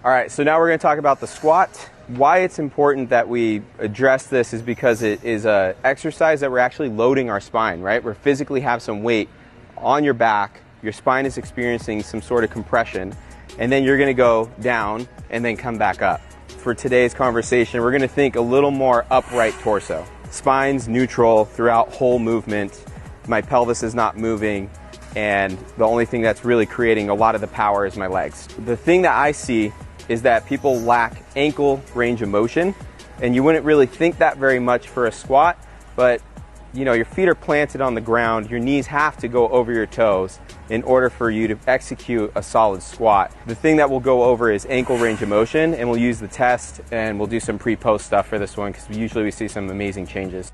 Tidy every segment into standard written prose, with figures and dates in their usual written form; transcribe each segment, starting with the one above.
All right, so now we're going to talk about the squat. Why it's important that we address this is because it is an exercise that we're actually loading our spine, right? We physically have some weight on your back, your spine is experiencing some sort of compression, and then you're going to go down and then come back up. For today's conversation, we're going to think a little more upright torso. Spine's neutral throughout whole movement. My pelvis is not moving, and the only thing that's really creating a lot of the power is my legs. The thing that I see is that people lack ankle range of motion, and you wouldn't really think that very much for a squat, but you know, your feet are planted on the ground, your knees have to go over your toes in order for you to execute a solid squat. The thing that we'll go over is ankle range of motion, and we'll use the test and we'll do some pre-post stuff for this one because usually we see some amazing changes.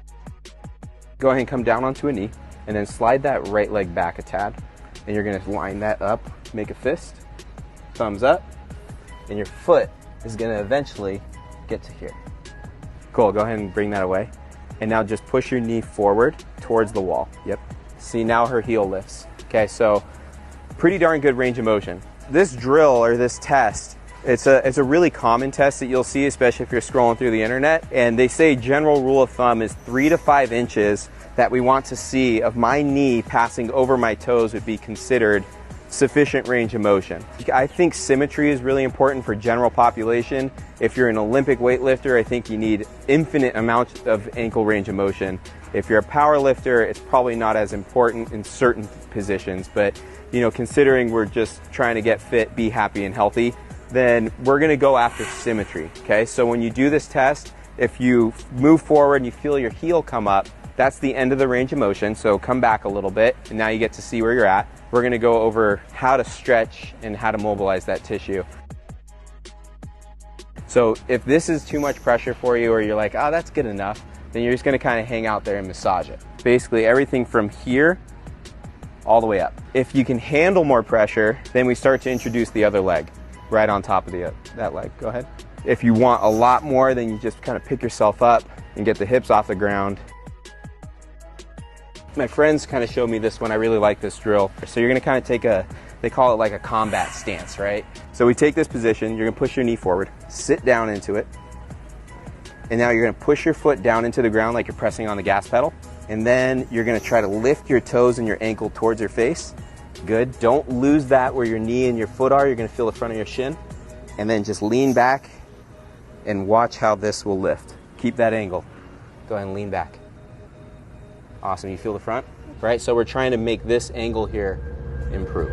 Go ahead and come down onto a knee and then slide that right leg back a tad, and you're gonna line that up, make a fist, thumbs up, and your foot is gonna eventually get to here. Cool, go ahead and bring that away. And now just push your knee forward towards the wall. Yep. See, now her heel lifts. Okay, so pretty darn good range of motion. This drill or this test, it's a really common test that you'll see, especially if you're scrolling through the internet. And they say general rule of thumb is 3 to 5 inches that we want to see of my knee passing over my toes would be considered sufficient range of motion. I think symmetry is really important for general population. If you're an Olympic weightlifter, I think you need infinite amounts of ankle range of motion. If you're a power lifter, it's probably not as important in certain positions, but you know, considering we're just trying to get fit, be happy and healthy, then we're gonna go after symmetry, okay? So when you do this test, if you move forward and you feel your heel come up, that's the end of the range of motion, so come back a little bit, and now you get to see where you're at. We're gonna go over how to stretch and how to mobilize that tissue. So if this is too much pressure for you, or you're like, oh, that's good enough, then you're just gonna kind of hang out there and massage it. Basically everything from here all the way up. If you can handle more pressure, then we start to introduce the other leg right on top of that leg. Go ahead. If you want a lot more, then you just kind of pick yourself up and get the hips off the ground. My friends kind of showed me this one. I really like this drill. So you're gonna kind of take they call it like a combat stance, right? So we take this position, you're gonna push your knee forward, sit down into it, and now you're gonna push your foot down into the ground like you're pressing on the gas pedal, and then you're gonna try to lift your toes and your ankle towards your face. Good, don't lose that where your knee and your foot are. You're gonna feel the front of your shin, and then just lean back and watch how this will lift. Keep that angle. Go ahead and lean back. Awesome, you feel the front, right? So we're trying to make this angle here improve.